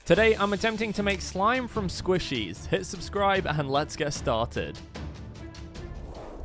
Today I'm attempting to make slime from Squishies. Hit subscribe and let's get started.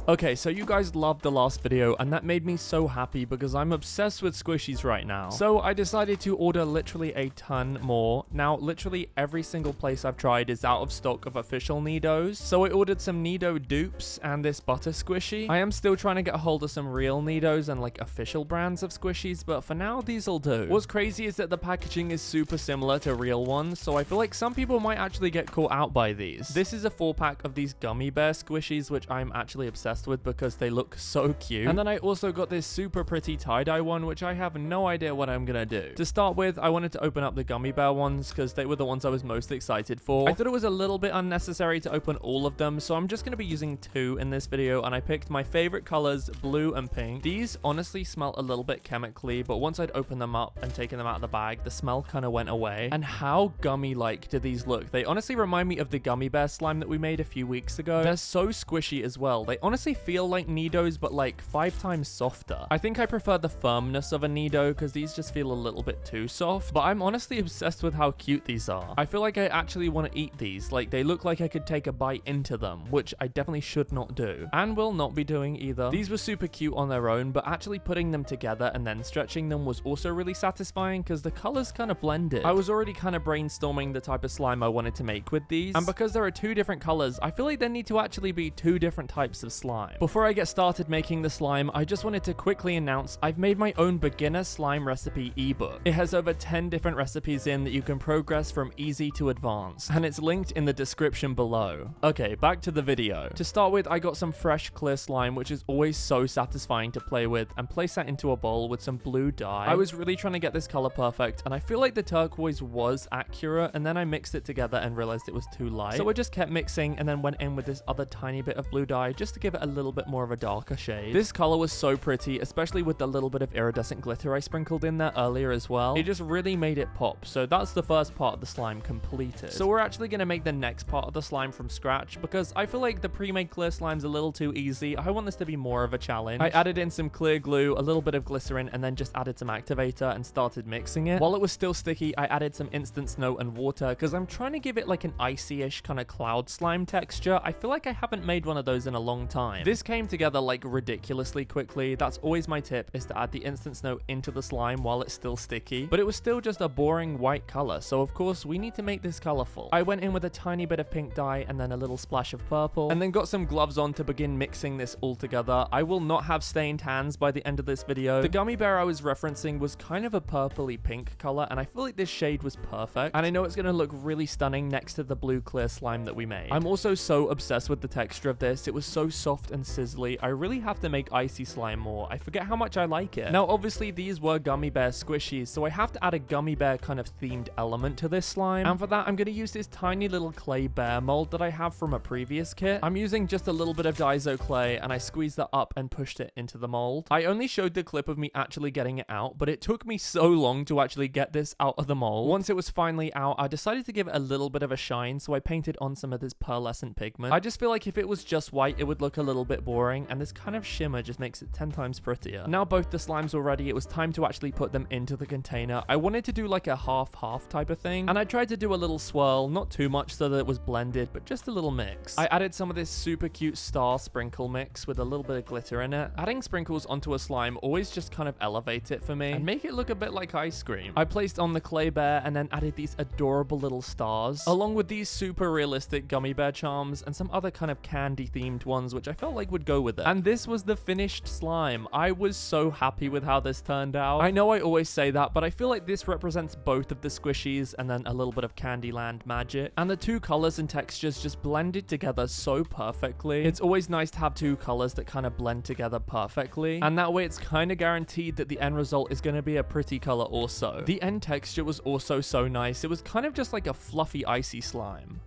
Okay, so you guys loved the last video and that made me so happy because I'm obsessed with Squishies right now. So I decided to order literally a ton more. Now, literally every single place I've tried is out of stock of official Nidos. So I ordered some Nido dupes and this butter squishy. I am still trying to get a hold of some real Nidos and like official brands of Squishies, but for now these'll do. What's crazy is that the packaging is super similar to real ones, so I feel like some people might actually get caught out by these. This is a 4-pack of these gummy bear squishies, which I'm actually obsessed with because they look so cute. And then I also got this super pretty tie-dye one, which I have no idea what I'm gonna do. To start with, I wanted to open up the gummy bear ones because they were the ones I was most excited for. I thought it was a little bit unnecessary to open all of them, so I'm just gonna be using 2 in this video, and I picked my favorite colors, blue and pink. These honestly smell a little bit chemically, but once I'd opened them up and taken them out of the bag, the smell kind of went away. And how gummy-like do these look? They honestly remind me of the gummy bear slime that we made a few weeks ago. They're so squishy as well. They honestly feel like Nidos, but like 5 times softer. I think I prefer the firmness of a Nido because these just feel a little bit too soft, but I'm honestly obsessed with how cute these are. I feel like I actually want to eat these. Like, they look like I could take a bite into them, which I definitely should not do and will not be doing either. These were super cute on their own, but actually putting them together and then stretching them was also really satisfying because the colors kind of blended. I was already kind of brainstorming the type of slime I wanted to make with these, and because there are 2 different colors, I feel like there need to actually be 2 different types of slime. Before I get started making the slime, I just wanted to quickly announce I've made my own beginner slime recipe ebook. It has over 10 different recipes in that you can progress from easy to advanced, and it's linked in the description below. Okay, back to the video. To start with, I got some fresh clear slime, which is always so satisfying to play with, and place that into a bowl with some blue dye. I was really trying to get this color perfect, and I feel like the turquoise was accurate, and then I mixed it together and realized it was too light. So I just kept mixing and then went in with this other tiny bit of blue dye just to give it a little bit more of a darker shade. This color was so pretty, especially with the little bit of iridescent glitter I sprinkled in there earlier as well. It just really made it pop. So that's the first part of the slime completed. So we're actually going to make the next part of the slime from scratch because I feel like the pre-made clear slime's a little too easy. I want this to be more of a challenge. I added in some clear glue, a little bit of glycerin, and then just added some activator and started mixing it. While it was still sticky, I added some instant snow and water because I'm trying to give it like an icy-ish kind of cloud slime texture. I feel like I haven't made one of those in a long time. This came together like ridiculously quickly. That's always my tip, is to add the instant snow into the slime while it's still sticky, but it was still just a boring white color, so of course we need to make this colorful. I went in with a tiny bit of pink dye and then a little splash of purple, and then got some gloves on to begin mixing this all together. I will not have stained hands by the end of this video. The gummy bear I was referencing was kind of a purpley pink color, and I feel like this shade was perfect, and I know it's going to look really stunning next to the blue clear slime that we made. I'm also so obsessed with the texture of this. It was so soft and sizzly. I really have to make icy slime more. I forget how much I like it. Now, obviously, these were gummy bear squishies, so I have to add a gummy bear kind of themed element to this slime. And for that, I'm going to use this tiny little clay bear mold that I have from a previous kit. I'm using just a little bit of Daiso clay, and I squeezed that up and pushed it into the mold. I only showed the clip of me actually getting it out, but it took me so long to actually get this out of the mold. Once it was finally out, I decided to give it a little bit of a shine, so I painted on some of this pearlescent pigment. I just feel like if it was just white, it would look a little bit boring, and this kind of shimmer just makes it 10 times prettier. Now both the slimes were ready, it was time to actually put them into the container. I wanted to do like a half-half type of thing, and I tried to do a little swirl, not too much so that it was blended, but just a little mix. I added some of this super cute star sprinkle mix with a little bit of glitter in it. Adding sprinkles onto a slime always just kind of elevate it for me and make it look a bit like ice cream. I placed on the clay bear and then added these adorable little stars, along with these super realistic gummy bear charms and some other kind of candy themed ones, which I felt like would go with it. And this was the finished slime. I was so happy with how this turned out. I know I always say that, but I feel like this represents both of the Squishies and then a little bit of Candyland magic. And the 2 colors and textures just blended together so perfectly. It's always nice to have 2 colors that kind of blend together perfectly, and that way it's kind of guaranteed that the end result is going to be a pretty color also. The end texture was also so nice. It was kind of just like a fluffy icy slime.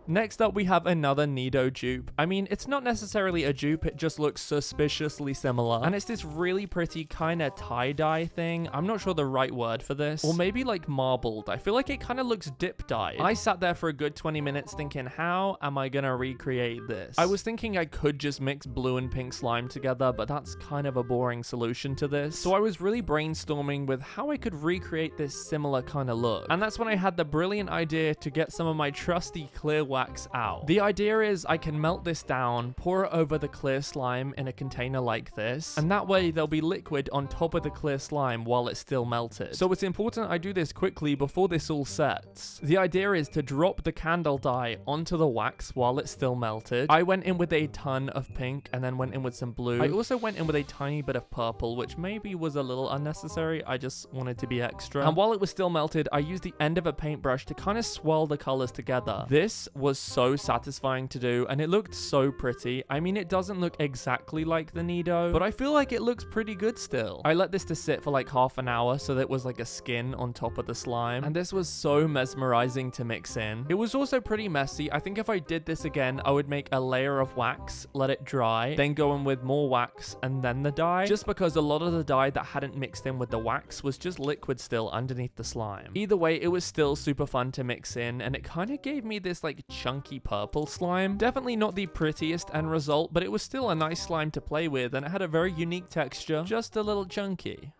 Next up, we have another Nido dupe. I mean, it's not necessarily a dupe, it just looks suspiciously similar. And it's this really pretty kind of tie-dye thing. I'm not sure the right word for this. Or maybe like marbled. I feel like it kind of looks dip-dyed. I sat there for a good 20 minutes thinking, how am I gonna recreate this? I was thinking I could just mix blue and pink slime together, but that's kind of a boring solution to this. So I was really brainstorming with how I could recreate this similar kind of look. And that's when I had the brilliant idea to get some of my trusty clear wax out. The idea is I can melt this down, pour it over the clear slime in a container like this, and that way there'll be liquid on top of the clear slime while it's still melted. So it's important I do this quickly before this all sets. The idea is to drop the candle dye onto the wax while it's still melted. I went in with a ton of pink and then went in with some blue. I also went in with a tiny bit of purple, which maybe was a little unnecessary. I just wanted to be extra. And while it was still melted, I used the end of a paintbrush to kind of swirl the colors together. This was so satisfying to do, and it looked so pretty. I mean, it doesn't look exactly like the Nido, but I feel like it looks pretty good still. I let this to sit for like half an hour so that it was like a skin on top of the slime, and this was so mesmerizing to mix in. It was also pretty messy. I think if I did this again, I would make a layer of wax, let it dry, then go in with more wax and then the dye, just because a lot of the dye that hadn't mixed in with the wax was just liquid still underneath the slime. Either way, it was still super fun to mix in, and it kind of gave me this like chunky purple slime. Definitely not the prettiest end result, but it was still a nice slime to play with, and it had a very unique texture, just a little chunky.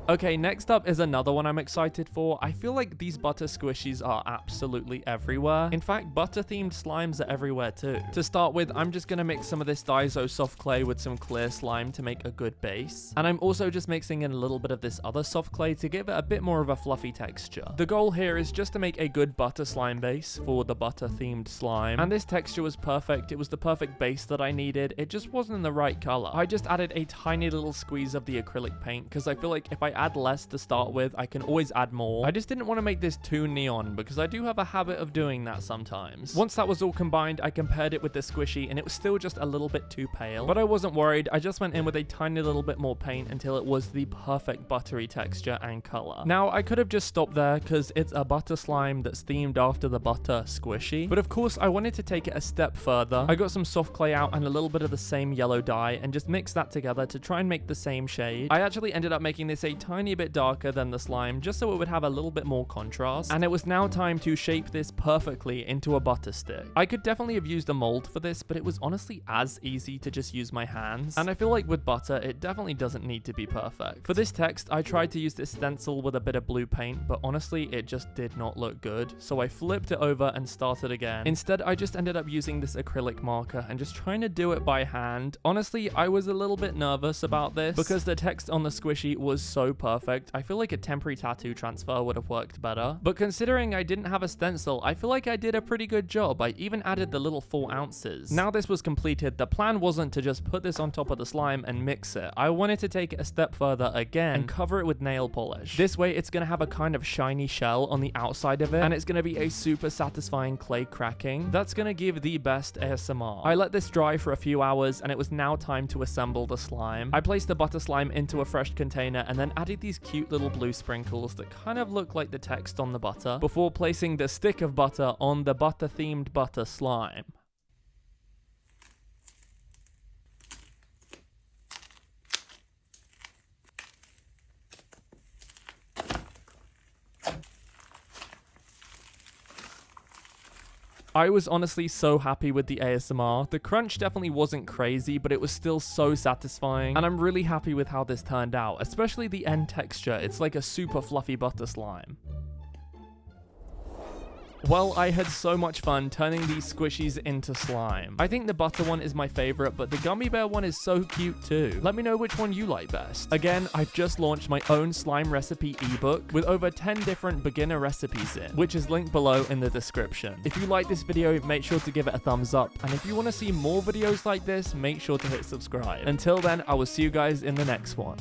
Okay, next up is another one I'm excited for. I feel like these butter squishies are absolutely everywhere. In fact, butter-themed slimes are everywhere too. To start with, I'm just gonna mix some of this Daiso soft clay with some clear slime to make a good base. And I'm also just mixing in a little bit of this other soft clay to give it a bit more of a fluffy texture. The goal here is just to make a good butter slime base for the butter-themed slime. And this texture was perfect. It was the perfect base that I needed. It just wasn't in the right color. I just added a tiny little squeeze of the acrylic paint because I feel like if I add less to start with, I can always add more. I just didn't want to make this too neon because I do have a habit of doing that sometimes. Once that was all combined, I compared it with the squishy and it was still just a little bit too pale, but I wasn't worried. I just went in with a tiny little bit more paint until it was the perfect buttery texture and color. Now, I could have just stopped there because it's a butter slime that's themed after the butter squishy, but of course I wanted to take it a step further. I got some soft clay out and a little bit of the same yellow dye and just mixed that together to try and make the same shade. I actually ended up making this a tiny bit darker than the slime just so it would have a little bit more contrast, and it was now time to shape this perfectly into a butter stick. I could definitely have used a mold for this, but it was honestly as easy to just use my hands, and I feel like with butter it definitely doesn't need to be perfect. For this text, I tried to use this stencil with a bit of blue paint, but honestly it just did not look good, so I flipped it over and started again. Instead, I just ended up using this acrylic marker and just trying to do it by hand. Honestly, I was a little bit nervous about this because the text on the squishy was so perfect. I feel like a temporary tattoo transfer would have worked better, but considering I didn't have a stencil, I feel like I did a pretty good job. I even added the little 4 ounces. Now this was completed, the plan wasn't to just put this on top of the slime and mix it. I wanted to take it a step further again and cover it with nail polish. This way it's going to have a kind of shiny shell on the outside of it, and it's going to be a super satisfying clay cracking that's going to give the best ASMR. I let this dry for a few hours, and it was now time to assemble the slime. I placed the butter slime into a fresh container and then added these cute little blue sprinkles that kind of look like the text on the butter before placing the stick of butter on the butter-themed butter slime. I was honestly so happy with the ASMR. The crunch definitely wasn't crazy, but it was still so satisfying, and I'm really happy with how this turned out, especially the end texture. It's like a super fluffy butter slime. Well, I had so much fun turning these squishies into slime. I think the butter one is my favorite, but the gummy bear one is so cute too. Let me know which one you like best. Again, I've just launched my own slime recipe ebook with over 10 different beginner recipes in, which is linked below in the description. If you like this video, make sure to give it a thumbs up, and if you want to see more videos like this, make sure to hit subscribe. Until then, I will see you guys in the next one.